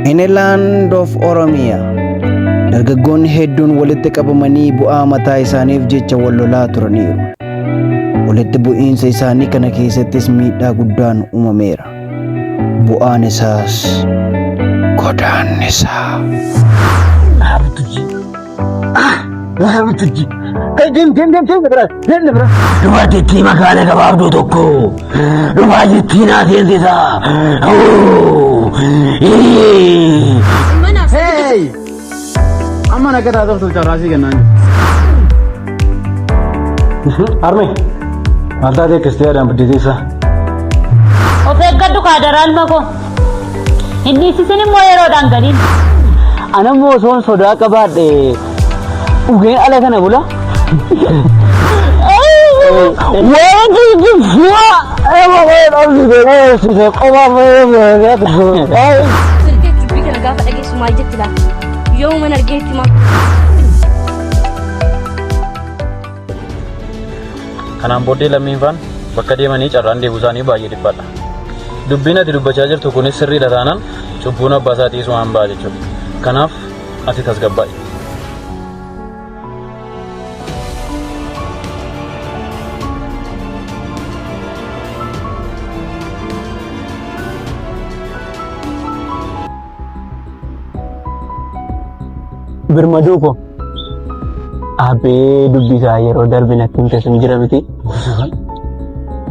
In a land of Oromia, dargaggoonni hedduun walitti qabamanii bu'aa mataa isaaniif jecha wal lolaa turaniiru. Walitti bu'iinsa isaanii kana keessattis miidhaa guddaan uumameera. Bu'aan isaas godaannisa. Dubartittii magaalaa gabaabduu tokko dubartittii naa seensisaa. Amma nagataa tokko carraasii kennaan. Arme, maaltaa ta'e kiristiyaadhaan biddisiisa. Of eeggadhu kaadaraan mako. Inni isisin immoo yeroodhaan gadiin. Anammoo osoon sodaa qabaadhe dhugeen ala kana bula. Wanti jibbaa Sirgee jibbii kana gaafa dhageessu maal jetti laata? Yoo uuman argeetti maa? Kanaan booddee lammiinfaan bakka deemanii carraan deebuu isaanii baay'ee dhiphaadha. Dubbiin ati dubbachaa jirtu kunis sirriidha taanaan cubbuun abbaa isaa dhiisuu waan ba'a jechuudha. Kanaaf ati tasgabbaa'i. birmaduu ko abbee dubbisaa yeroo darbe natti himte sun jira miti.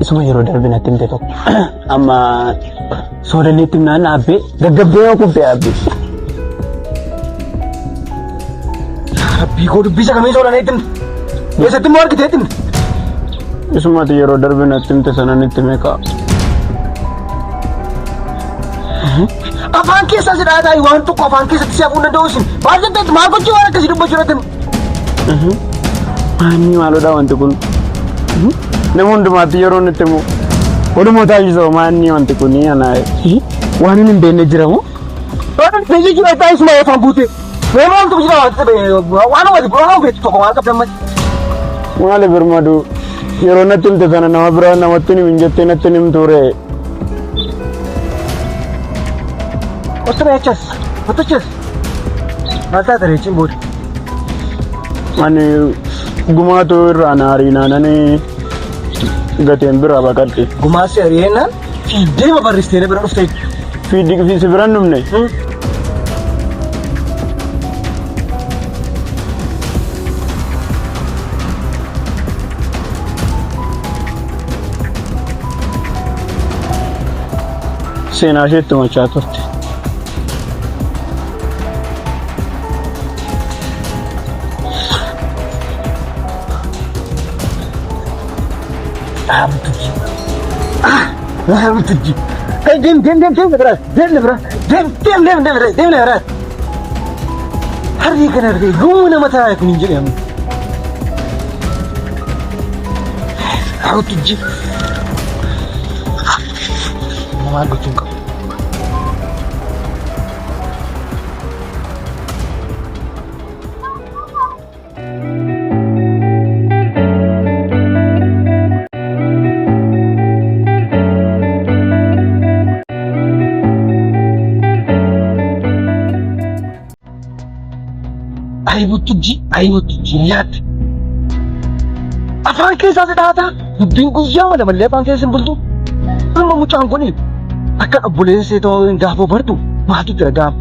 Isuma yeroo darbe natti himte tokko amma soodaniitti himnaan abbee gaggabdee yoo kubbee abbee. Abbii koo dubbisa kamii soodaniitti himte? Eessatti immoo argiteetti himte? Isumati yeroo darbe natti himte sananitti meeqa? Afaan keessa si dhaataa waan tokko afaan keessatti si hafuun danda'u isin maal jetteetti maal gochuu waan akkasii dubbachuu irratti Maanni maalodha wanti kun? Nama hundumaatti yeroo nutti himu walumaa taasisoo maanni wanti kun waan hin beekne jiramu? Beekne jira taasisuma afaan buute. Maaltu jira waan wati biroo beektu tokko maal qabdan malee. Maali birmaduu yeroo natti himte sana nama biraa namatti hin jettee natti hin himtuure. Ostrachas, otachas. Mata tareechin boodi. Ani gumaatu irraa naarii naanani gateen biraa baqadhe. Gumaasi ari'eenaan fiiddee babarristee bira dhuftee. Fiiddi si biraan dhumne. Seenaa isheetti machaa turte. Abtuji. Dem berat. Dem berat. Hari kan hari. Guna mata aku ninjil yang. Abtuji. Mama aku cungkap. Ayo tuji lihat. Afaan keessa si dhaataa dubbiin guyyaa wala malee afaan keessa hin bultu. Amma mucaan kun akka obboleessee ta'uu gaafa bartu maaltu jira gaafa.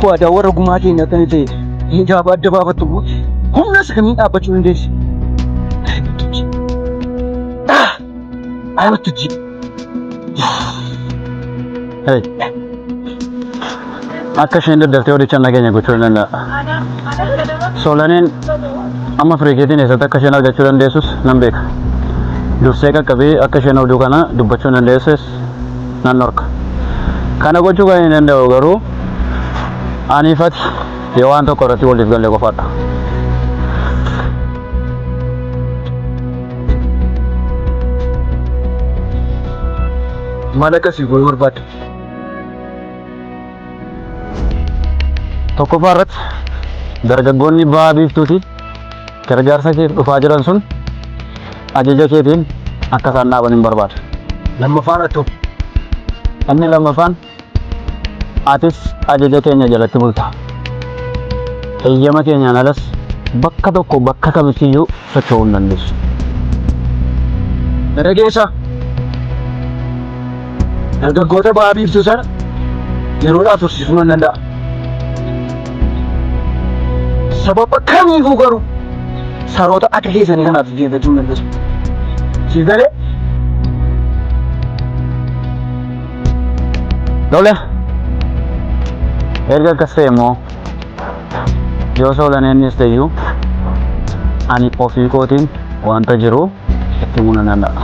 Waadaa warra gumaatiin akka ta'e gaafa adda baafattu humna isa kamiin dhaabbachuu dandeessi. Ayo tuji. Hey. Akka isheen daddartee walitti nageenya gochuu danda'a. Soolaniin amma firiikeetiin eessatti akka isheen argachuu dandeessus nan beeka. Dursee qaqqabee akka isheen oduu kana dubbachuu dandeesses nan dhorka. Kana gochuu kan hin danda'u garuu aniifati yoo waan tokko irratti waliif galle qofaadha. Maal akkasii gochuu barbaadda? Tokkoffaa irratti dargaggoonni ba'aa biiftuuti gargaarsa kee dhufaa jiran sun ajaja keetiin akka isaan dhaaban hin barbaada. Lammaffaan atto. Inni lammaffaan Atis ajaja keenya jalatti bulta. Eeyyama keenyaan alas bakka tokko bakka kamittiyyuu socho'uu hin dandeessu. Dargaggeessa dargaggoota ba'aa biiftuu sana yeroodhaaf tursiisuu nan danda'a. Sababa kamiifuu garuu saroota akka keessanii kanaaf deeffachuu hin dandeessu. Siif galee? Dole, erga akkas ta'e immoo yoo Soolaneenis ta'eyyuu ani ofii kootiin wanta jiru itti himuu nan danda'a.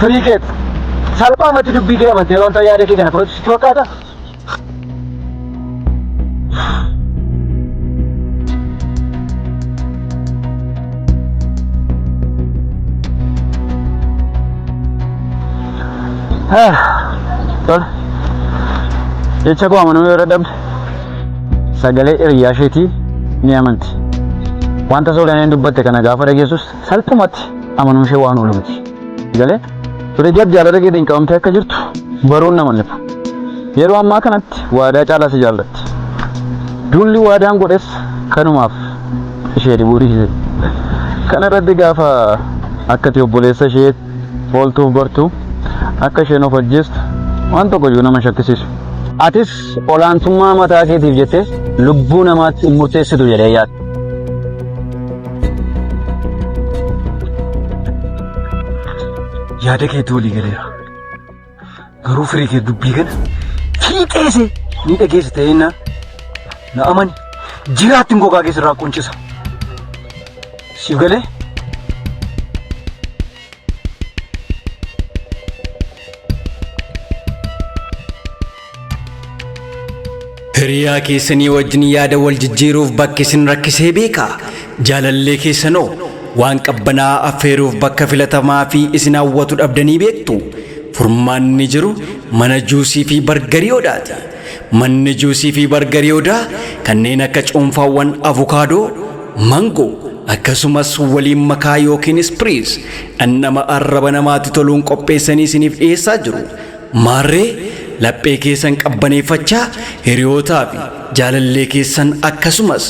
Firii salphaamatti dubbii kee amantee wanta yaada kee kana fudhatu sitti fakkaata? Tole, jecha koo amanuu yoo dadhabde sagalee hiriyaa isheetii ni amanti. Wanta Soolaneen dubbatte kana gaafa dhageessus salphumatti amanuu ishee waan oolu miti. Galee ture jaalala keetiin qabamtee akka jirtu baruun nama lifa. Yeroo ammaa kanatti waadaa caalaa si jaallatti. Duulli waadaan godhes kanumaaf ishee dhibuu dhiise. Kana irratti gaafa akkati obboleessa ishee ooltuuf bartu akka isheen of ajjeestu waan tokko iyyuu nama shakkisiisu. Atis olaantummaa mataa keetiif jettee lubbuu namaatti hin murteessitu jedhee yaadda. Yaada keetti walii galeera. Garuu firii kee dubbii kana fiixeese ni dhageessa ta'ee na amani jiraattiin gogaa keessarraa quncisa. Siif galee? Hiriyaa keessanii wajjin yaada wal jijjiiruuf bakki isin rakkisee beekaa? Jaalallee keessanoo waan qabbanaa affeeruuf bakka filatamaa fi isin hawwatu dhabdanii beektu? Furmaanni jiru mana juusii fi bargarii odaati. Manni juusii fi bargarii odaa kanneen akka cuunfaawwan avukaadoo, mangoo akkasumas waliin makaa yookiin ispiriis dhandhama arraba namaatti toluun qopheessanii isiniif dhiyeessaa jiru. Maarree laphee keessan qabbaneeffachaa hiriyootaa fi jaalallee keessan akkasumas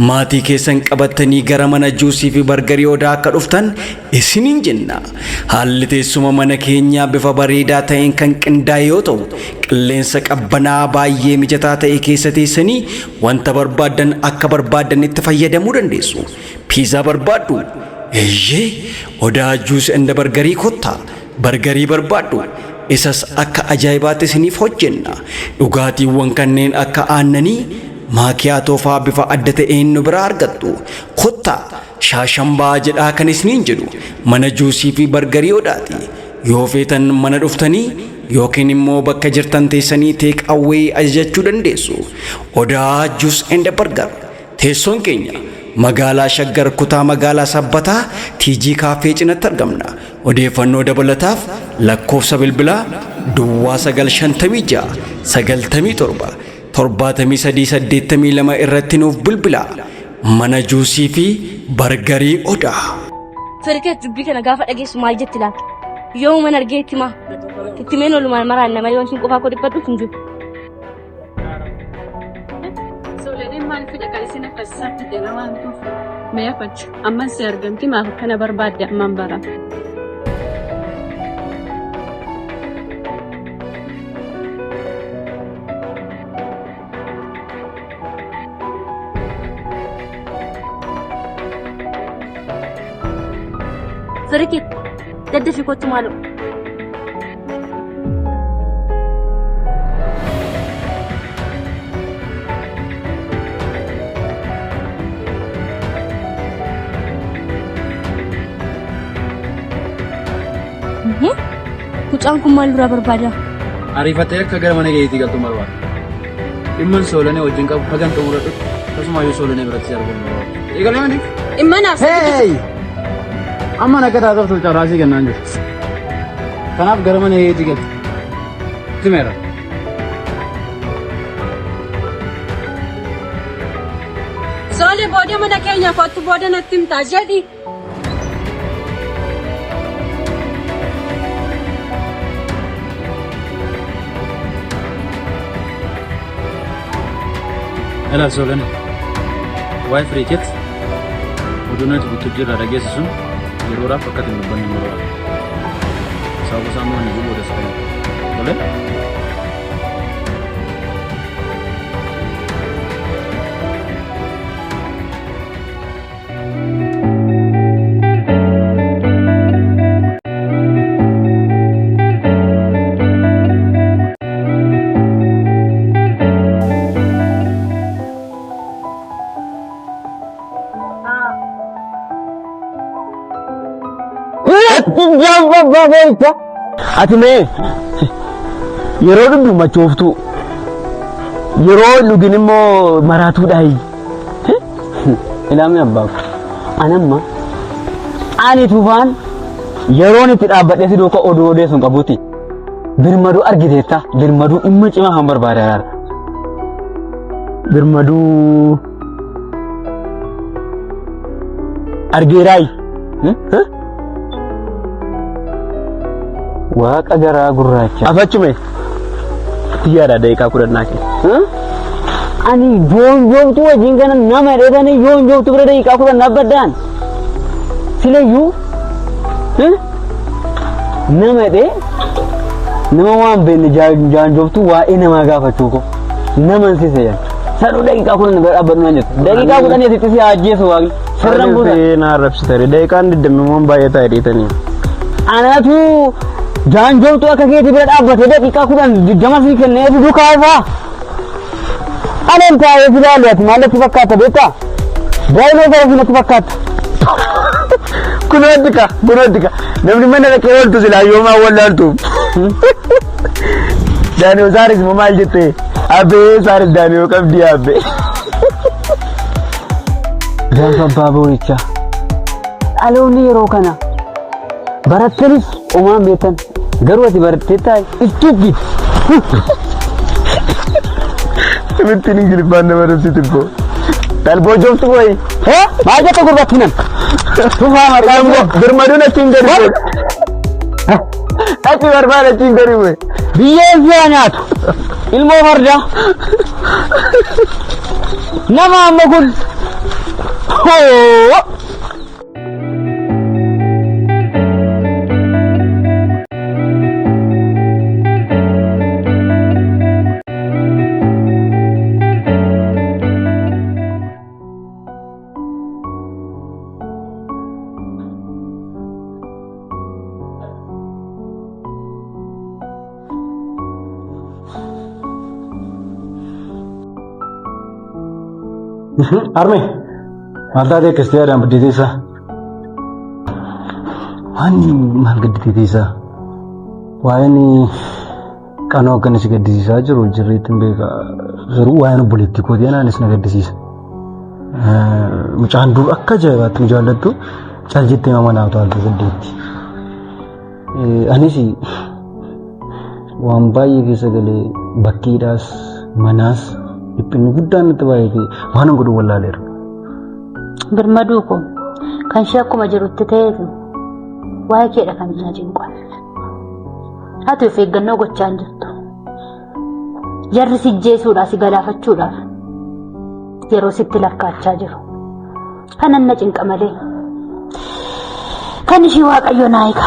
maatii keessan qabattanii gara mana juusii fi bargarii odaa akka dhuftan isiniin jenna. Haalli teessuma mana keenyaa bifa bareedaa ta'een kan qindaa'e yoo ta'u, qilleensa qabbanaa baay'ee mijataa ta'e keessa teessanii wanta barbaaddan akka barbaaddanitti fayyadamuu dandeessu. Piizaa barbaaddu? Eeyyee, odaa juus inda bargarii kottaa. Bargarii barbaaddu? Isas akka ajaa'ibaatti isiniif hojjenna. Dhugaatiiwwan kanneen akka aannanii, maakiyaatoo fa'aa bifa adda ta'een nu biraa argattu. Kottaa shaashambaa jedhaa kan isiniin jedhu mana juusii fi bargarii odaati. Yoo feetan mana dhuftanii yookiin immoo bakka jirtan teessanii teek awwee ajajachuu dandeessu. Odaa juus enda bargar. Teessoon keenya magaalaa Shaggar kutaa magaalaa Sabbataa TG Kaaffee cinatti argamna. Odeeffannoo dabalataaf lakkoofsa bilbilaa Duwwaa 956 97 7382 irratti nuuf bilbilaa. Mana juusii fi bargarii odaa. Firikee dubbii kana gaafa dhageessu maal jetti laata? Yoo mana argeetti maa itti meen olumaan maraan nama yoo isin qofaa koo dhibbadhu hin jiru. Maaliif dhaqalisii nafasisaatti deegamaan tuuf mee afachu amman si argamti maaf akkana barbaadde amman bara. Firikee daddafi kottu maaloo. Mucaan kun maal duraa barbaada? Ariifatee akka gara mana keetii galtu barbaada. Dhimma Soolanee wajjin qabu hagan xumuradhu akkasumas Soolanee biratti argamu. Eegalee mandi? Dhimma naaf. Amma akka taatuuf tolcha raasii kennaan jiru. Kanaaf gara mana keetii galtu. Timeera. Soolee booda mana keenya kottu booda natti himtaa jedhi. Ilaal Soolane. Waa'ee firiikeet oduu nuti butuutti irraa dhageessu sun yeroodhaaf akka ittiin dubbannu yeroodha. Sababa isaa immoo ni booda sana. Tolee? Ati mee yeroo dhugdu machooftu yeroo dhugin immoo maraatuudhaayi. Ilaamni abbaaf. Anamma ani tufaan yeroon itti dhaabbadhee si duuka oduu odeessuun qabuuti. Birmaduu argiteetta birmaduu dhimma cimaa kan barbaadaadha. Birmaduu argeeraayi. Waaqa garaa gurraacha. Afachume xiyyaadha daqiiqaa kudhannaa kee. Ani joonjooftu wajjin kana nama dheedanii joonjooftu bira daqiiqaa kudhannaa baddaan. Silayyuu nama dhee nama waan beekne jaanjooftu waa'ee namaa gaafachuu ko nama si seeyan. Saduu daqiiqaa kudhannaa bira dhaabbatu naan jettu. Daqiiqaa kudhanii asitti si ajjeesu waaqni. Sirraan buusa. Naa rabsitare daqiiqaan digdamimmoon baay'ee taa'ee dheetanii. Anatu jaanjooftu akka keetii bira dhaabbatee daqiiqaa kudhan digdama sii kennee fiduu kaasaa. Anan taa'ee filaalu ati maallatti fakkaata beektaa? Baay'ee gara filatti fakkaata. Kunoodika namni mana dhaqee ooltu silaa yoomaa wallaaltu. Daaniyoo saaris moo maal jettee? Abbee saaris daaniyoo qabdii abbee. Gaafa abbaa boorichaa. Dhaloonni yeroo kana barattanis uumaan beektan garuu ati barattee taa'e istuufi. Mittiin ingiliffaan nama rabsitu boo. Dalboo jooftu booyi. Maal jetta gurbattinan? Tufaa maqaa immoo birmaduun achiin gadi boo. Achi barbaada achiin gadi boo. Biyyeen fiyaa nyaatu. Ilmoo fardaa. Nama amma kun. Arme, mata dia kestia dan berdisa. Ani mal gedisa. Wah ini kano akan si gedisa juru jeritin beka. Juru wah ini politiko dia nani sena gedisa. Macam dulu akka jaga tu jalan tu caljit tema mana tu altu gediti. Ani si wambai kisa gale bakiras manas. Ipin guddaan itti baay'ee waan godhu wallaaleera. Birmaduu ko kan ishee akkuma jirutti ta'eetu waa'ee keedha kan inni cinqan. Haa ta'u of eeggannoo gochaa hin jirtu. Jarri si jeesuudhaaf si galaafachuudhaaf yeroo sitti lakkaachaa jiru. Kanan na cinqa malee. Kan ishee waaqayyo naa eega.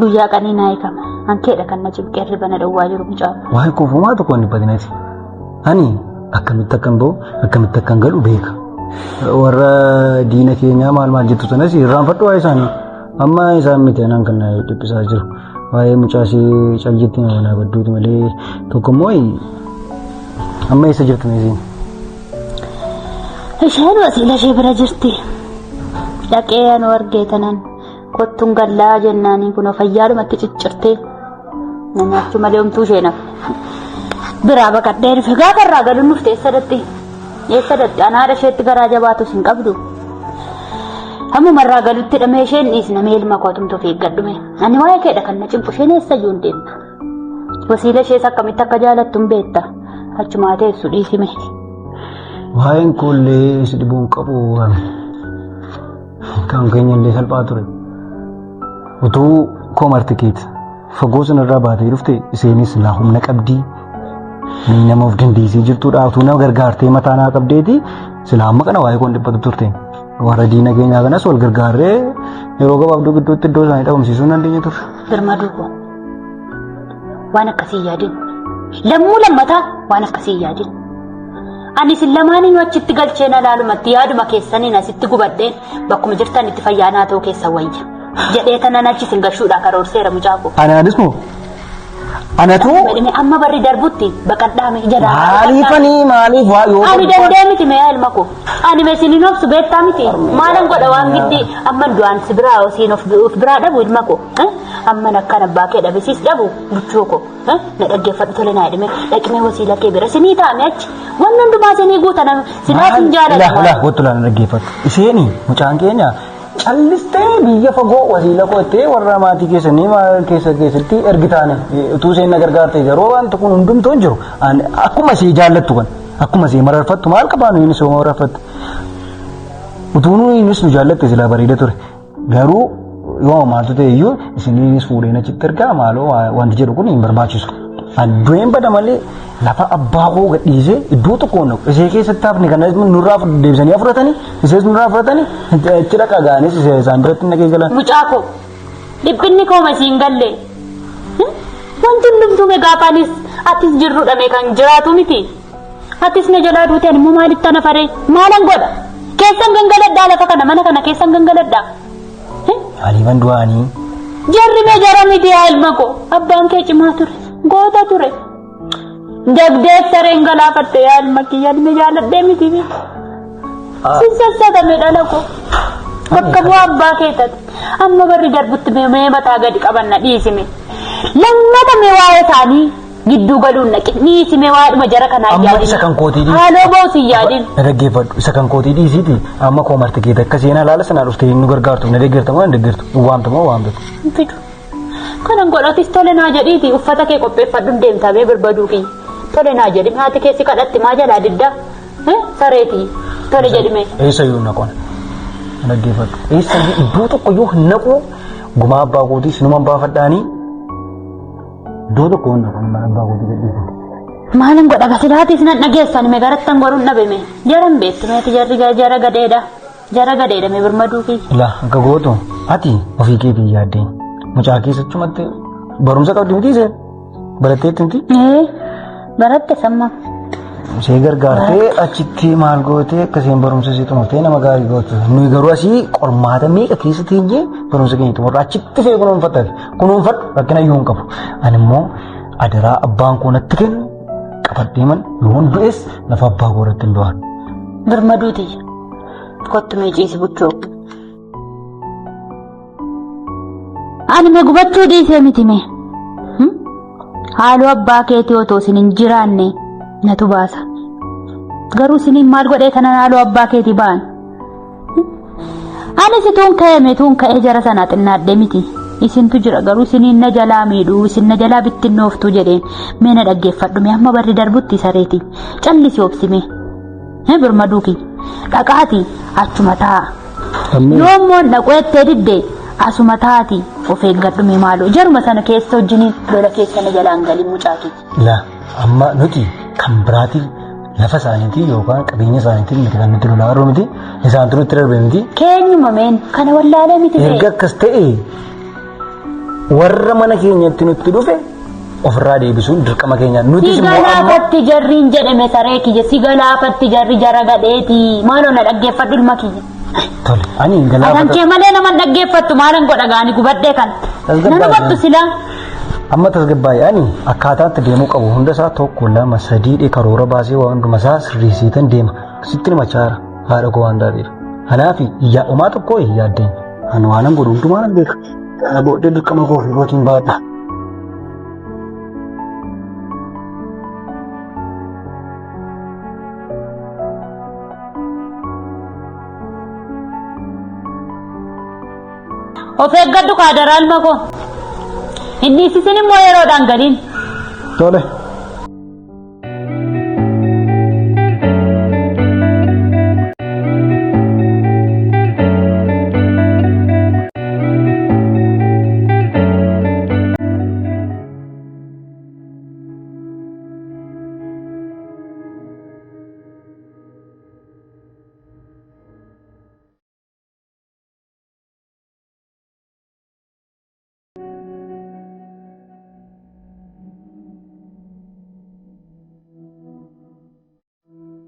Guyyaa qanii naa eegama. Hankeedha kan na cinqee irra bana dhawwaa jiru mucaa. Waa'ee koofumaa tokko hin badinati. Ani akkamitti akkan ba'u akkamitti akkan galu beeka. Warra diina keenyaa maal jettu sanas irraanfadhu waa'ee isaanii. Amma isaan miti anaan kan dhiphisaa jiru. Waa'ee mucaasii caljitti nama badduuti malee tokko immoo amma eessa jirtu meesiin? Isheen wasiila ishee bira jirti. Dhaqee anu argee tanan kottuun gallaa jennaanii kun fayyaadhumatti ciccirtee na nyaachuu malee homtuu ishee naaf. Biraa baqadhee dhufe gaafa irraa galuun dhufte eessa datti anaadha isheetti garaa jabaatus hin qabdu. Hammuma irraa galutti dhamee isheen dhiisna mee ilma kootumtu of eeggadhume. Ani waa'ee keedha kan na cinqu isheen eessayyuu hin deemtu. Wasiila ishees akkamitti akka jaalattu hin beekta. Achumaa teessu dhiisime. Waa'een koollee si dhibuun qabu kan keenya illee salphaa ture. Utuu koomartikeet fagoo sanarraa baatee dhufte isheenis laa humna qabdii. Ni nama of dandeessee jirtudha. Utuu nama gargaartee mataa naa qabdeeti silaa amma kana waa'ee koon dhiphatu turte. Warra diina keenyaa kanas wal gargaarree yeroo gabaabduu gidduutti iddoo isaanii dhabamsiisuu dandeenya turre. Birmaduu koo waan akkasii yaadin. Lammuu lammataa waan akkasii yaadin. Ani sin lamaaniin achitti galchee na laalumatti yaaduma keessaniin asitti gubadheen bakkuma jirtan itti fayyaanaa ta'uu keessa wayya. Jedhee tanan achi sin galchuudhaa karoorseera mucaa koo. Anaanis moo? Anatu? Amma barri darbutti baqadhaame jala. Maaliif waa yoo? Ani dandee miti mee ilma koo. Ani meesiniin obsu beektaa miti. Maalan godha waan giddi amma du'aan si biraa osiin of biraa dhabu ilma koo. Amma akkan abbaa kee dhabisiis dhabu buchuu koo. Na dhaggeeffadhu tole naa hidhame dhaqimee wasiila kee bira sinii taa'ame achi. Waan hundumaa sinii guutan sinaatiin jaalladha. Laa gottu laan dhaggeeffadhu. Isheenii mucaan keenya callistee biyya fagoo wasiila koo ittee warra maatii keessanii keessatti ergitaane utuu isheen na gargaarte yeroo wanti kun hundumtuu hin jiru akkuma ishee jaallattu kan akkuma ishee mararfattu maal qabaanu inni soo mararfattu utuu innis nu jaallatte silaa bareeda ture garuu yoo maaltu ta'e iyyuu isiniinis fuudheen achitti ergaa maaloo wanti jedhu kun hin barbaachisu. Addu'een bada malee lafa abbaa koo gadhiisee iddoo tokkoon dhaqu ishee keessatti hafni kana nurraa deebisanii fudhatanii ishees nurraa fudhatanii itti dhaqa ga'anis isaan biratti nagee galan. Mucaa koo dhiphinni koo masiin galle wanti hundumtuu meeqaafaanis atis jirrudha mee kan jiraatu miti atis na jalaa duute ani immoo maalitti ana faree maalan godha keessan gangaladhaa lafa kana mana kana keessan gangaladhaa. Aliiban du'anii. Jarri mee jara miti yaa ilma koo abbaan kee cimaa ture goota ture. Jagdeef sareen galaafatte yaa ilma kiyyaan mee jaaladhee miti mee. Sinsassaatame dhala koo bakka bu'aa abbaa keettati amma barri darbutti mee mataa gadi qabanna dhiisime. Lammata mee waa'ee isaanii gidduu galuun naqi dhiisime waadhuma jara kanaa yaadin. Amma isa kan kootii dhiisi. Haaloo boosi yaadin. Dhaggeeffadhu isa kan kootii dhiisiiti amma koo marti keeta akka seenaa laala sanaa dhuftee nu gargaartu na deeggartamoo na deeggartu waamtamoo waamtatu. Fidu kanan godhatis tole naa jedhiiti uffata kee qopheeffadhuun deemtaa mee birbaduu kiyya tole naa jedhi haati keessi kadhatti maa jalaa diddaa sareetii tole jedhime. Eessa yoo naqoon dhaggeeffadhu eessa iddoo tokko yoo hin naqu gumaa abbaa kootii sinuman baafadhaanii iddoo tokko hin naqoon mana abbaa kootii gadhiifate. Maalan godha gasilaatis nan dhageessan mee garattan goruun dhabeme jaran beektu meeti jara gadeedha mee birmaduu kiyya. La akka gootu ati ofii keetii yaaddeen mucaa keessachumatti barumsa qabdi miti isheen baratteetti miti. Baratte samma. Ishee gargaartee achitti maal gootee akkasiin barumsa ishee xumurtee nama gaarii gootu nuyi garuu asii qormaata meeqa keessa teenyee barumsa keenya xumurra achitti fee kunuunfadhu rakkina iyyuu hin qabu ani immoo adaraa abbaan koo natti kennu qabadhee man yoon du'es lafa abbaa koo irratti hin du'an. Birmaduuti kottu mee ciisi buchoo. Ani mee gubachuu dhiisee miti mee haaloo abbaa keetii otoo isin hin jiraanne natu baasa garuu isiniin maal godhee tanan haaloo abbaa keetii ba'an. Ani situun ka'ee meetuun ka'ee jara sanaa xinnaadhee miti isintu jira garuu isiniin na jalaa miidhuu isin na jalaa bittinnooftuu jedheen mee na dhaggeeffadhu mee amma barri darbutti sareeti callisi obsime birmaduu kiyya dhaqaati achuma taa'a yoommoo dhaqeettee diddee asuma taati of eeggadhu mee maaloo jaruma sana keessa wajjiniin lola keessa na jalaan galii mucaa kiyya. La amma nuti kan biraatiif lafa isaaniitii yookaan qabeenya isaaniitiin miti kan nuti lolaa jirru miti isaantu nutti darbe miti. Keenyuma meen kana wallaalee miti ta'e. Erga akkas ta'e warra mana keenyatti nutti dhufe ofirraa deebisuun dirqama keenya nutis immoo amma. Si galaafatti jarriin jedhame saree kiyya si galaafatti jarri jara gadheeti maaloo na dhaggeeffadhu ilma kiyya. Tole ani hin galaafatu. Adan kee malee nama dhaggeeffattu maalan godha gaanii gubadhee kan. Nanu battu silaa. Amma tasgabbaa'ee ani akkaataatti deemuu qabu hunda isaa tokko lama sadii karoora baasee waan hunduma isaa sirreessitan deema sitti machaara haadha koo waan taateef kanaaf iyyaa'umaa tokko yaaddeen ani waanan godhu hundumaa nan beeka kana booddee dirqama koo yerootiin baadha. Of eeggadhu kaadaraa ilma koo. Inni isisin immoo yeroodhaan galiin. Tole.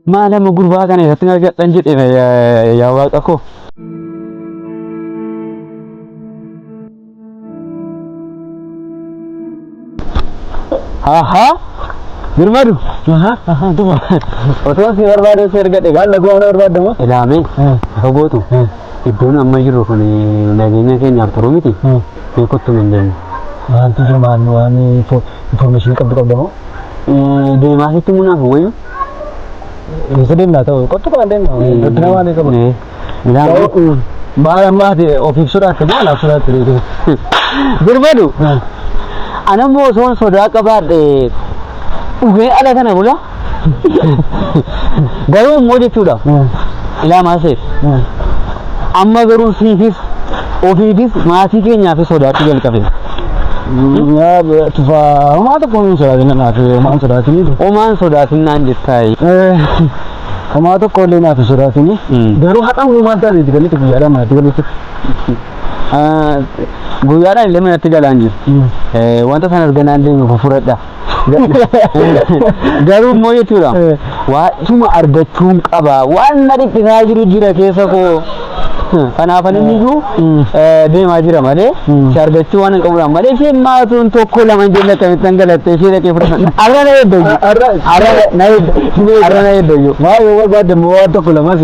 Maala ma gurbaa kana irratti argadhan jedhe yaa waaqa koo. Aha. Birmadu. Aha. Tuma. Otoo si barbaade si argadhe gaala goona barbaadamu. Ilaame. Fagootu. Iddoon amma jiru kun nageenya keenyaaf turuu miti. Beekottu hin deemu. Wanti jimaan waan information qabdamoo. Deemaa sitti munaaf wayyu. Isa deemnaa ta'u qottu kan deemnaa. Daldala waan qabu. Ilaame. Maal ammaati ofiif sodaatti maalaaf sodaatti. Birmadu. Anammoo osoon sodaa qabaadhe dhugee ala kana bula. Garuu immoo jechuudha. Ilaamaa seef. Amma garuu siifis ofiifis maatii keenyaafis sodaatti jalqabe. Homaa tokko hin sodaatin naaf homaan sodaatini. Homaan sodaatin naan jettaayi. Homaa tokko illee naaf sodaatini. Garuu haqa uumaan taasisu galiti guyyaadhaan manatti galuutti. Guyyaadhaan illee manatti galaan jiru. Wanta sana arganaan deemu fudhadha. Garuu immoo jechuudha. Waa'uma argachuun qaba. Waan na dhiphisaa jiru jira keessa koo. Kanaaf ani iyyuu deemaa jira malee si argachuu waan hin qabuudhaan malee isheen maatuun tokko lama jenne akkamitti galattee ishee dhaqee fudhatan. Arra na eeddayyu. Arra na eeddayyu. Maa yoo barbaadde immoo waan tokko lamas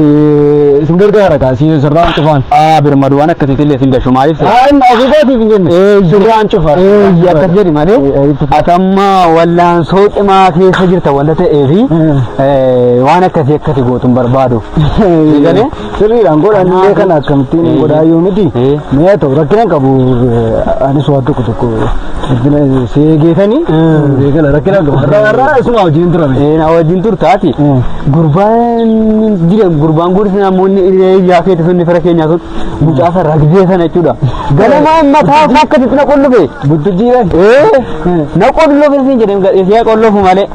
isin gargaara kaasii sirraan cufaan. Birmadu waan akkasitti illee isin gashu maaliif ta'e? Ofii kootiif hin jenne. Sirraan cufaa. Akkas jedhi malee atamma wallaansoo cimaa keessa jirta wanta ta'eefi waan akkasii gootuun barbaadu. Sirriidhaan godhannee kana akkamittiin godhaayyuu miti. Mee ta'u rakkina qabu anis waan tokko seegeetanii seegala rakkina qabu. Irraa isuma wajjin turame. Na wajjin turtaati. Gurbaan guddis namoonni iyyaa keessa sunni fira keenyaa sun mucaasa ragdee sana jechuudha. Ganamaan mataa isaa akkasitti na qollufe. Buddujjiidhaan. Na qollufe siin jedhee ishee qollufu malee.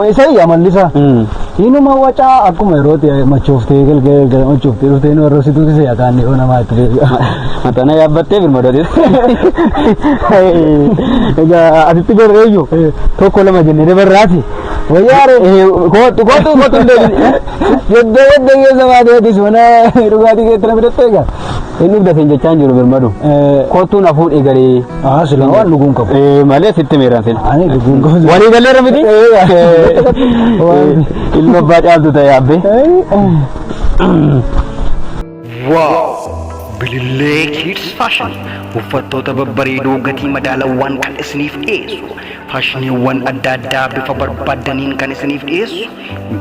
Isa amallisaa. Inuma wacaa akkuma yerootti machooftee galgala machooftee dhuftee nu warroosituuti se yaakaan yoo namaa itti deebi'a. Matana yaabbattee birmadootis. Egaa asitti garreeyyu tokko lama jennee dabarraati. Wayyaare kootu yedda keessa maateetis mana dhugaatii keessa na fidattee egaa. Inni dhugdateen jechaan jiru birmadu. Kootuun hafuun eegalee. Sila waan dhuguun qabu. Malee sitti meeraan sin. Ani dhuguun qabu. Walii galleera miti. Ilma abbaa caaltu ta'e abbe. Wow! Bilillee Kids Fashion uffattoota babbareedoo gatii madaalawaan kan isiniif dhiyeessu faashiniiwwan adda addaa bifa barbaadaniin kan isiniif dhiyeessu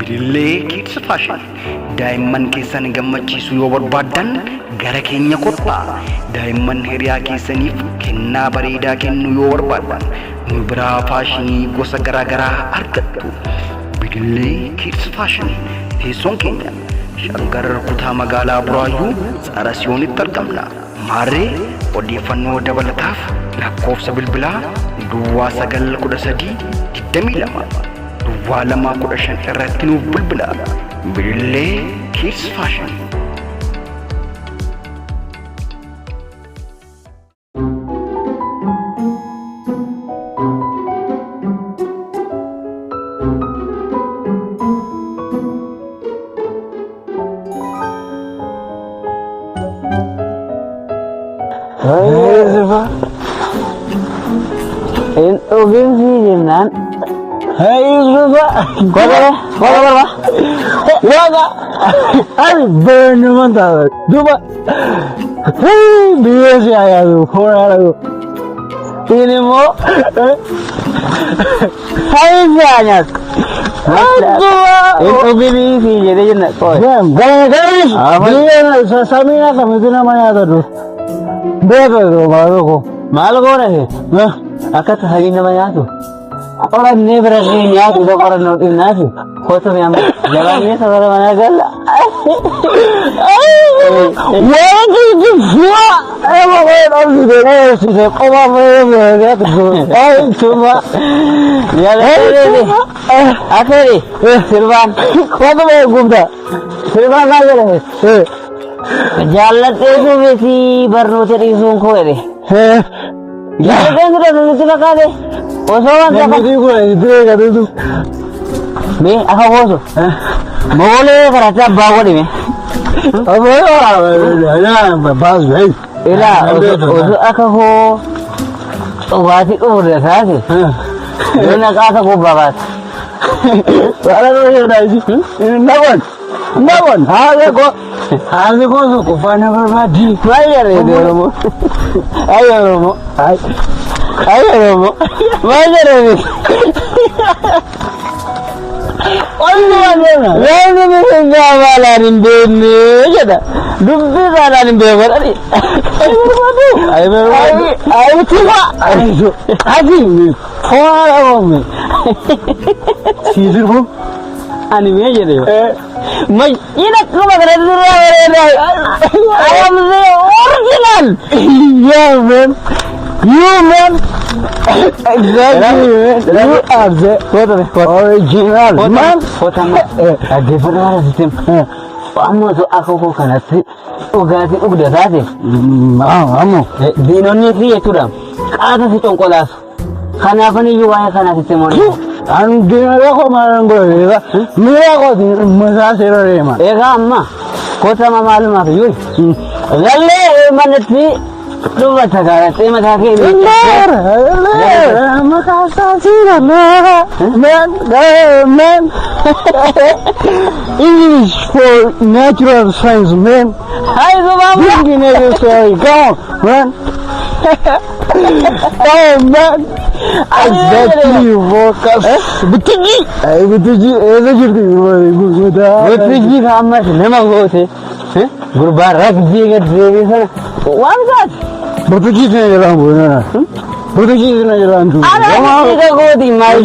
Bilillee Kids Fashion daa'imman keessan gammachiisuu yoo barbaadan gara keenya kottaa daa'imman hiriyaa keessaniif kennaa bareedaa kennuu yoo barbaadan nu biraa faashinii gosa garaagaraa argattu Bilillee Kids Fashion teessoon keenya Shaggar kutaa magaalaa Buraayyuu Tsarasiyoonitti argamna. Maarree odeeffannoo dabalataaf lakkoofsa bilbilaa Duwwaa 913 22 Duwwaa 215 irratti nuuf bilbilaa. Bilillee Kids Fashion. Ogin sih jenang. Hai Zuba. Kau apa? Waga. Ai benar mantap. Zuba. Hei biasa ya tu. Korang tu. Ini mo. Hai banyak. Zuba. Ogin sih jadi jenang. Garis. Dia Samina kami tu namanya tu. Bebe tu baru ko. Malu kau nih. Akat hari namanya tu. Orang ni berarti ni aku dah orang nak nasi. Kau tu yang jalan ni sahaja mana gala. Wah tu semua. Orang tu dia sudah kau apa dia tu. Cuma. Ya ni. Akhiri. Sirvan. Kau tu mana gumda? Sirvan lagi ni. Jalan tu mesti baru cari sungguh ni. Ya, kan sudah selesai kali. Osoan yang itu itu kata tu. Me aka gozo. Mole karata bago ni me. Aba bas bai. Ila ozo aka ho wati ore sase. Dona aka go bagas. Wala no dai. Nawan. Haze ko so ko fana barbadi. Mayare de romo. Ayoromo. Mayare de. Lagi ni segala rindu jada. Dubbi sana rindu berani. Ayo coba. Aji. Orang ni. Sidir bu. Ani me jadi. Mai ina kuma kada dura wala. Ayam ze original. Yeah man. You man. Exactly. You are the original man. Kota ma. Ade fara system. Amma so aka ko kana sai ugati ugda zate. Amo. Dinonni fiye turam. Kada si tonkolas. Kana fani yuwa kana system on. Ang dinara ko marango ega. Mira ko masa sero re man. Ega amma. Kota ma malum ma yui. Lalle manati Lupa cakap, terima kasih. Benar, makasih sih man. English for natural science, man. Hai, Subham. Beginner story, come on, man. Oh man, exactly focus. Betuji, ऐसे जुड़ती Betuji काम में लेमा गो थे, गुरुबार रख जी के ड्रेवी से, वन साथ. Betuji से jalan bukan? Betuji से jalan tu. Anak kita gो दी माल,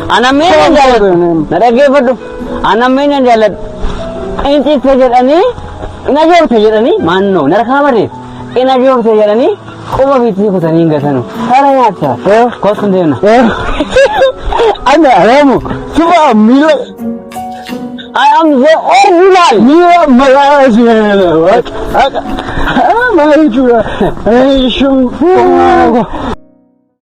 anak mana jalan? Nara ke betul, anak mana jalan? Ini saja ni, ina jauh saja ni, mano, nara kabar ni, ina jauh saja ni. Kuma biti ko taninga sano. Hara yacha. Ko sunde na. Ana alamu. Suba mila. I am the original. Mila malaya. What? Malaya chura. Shum.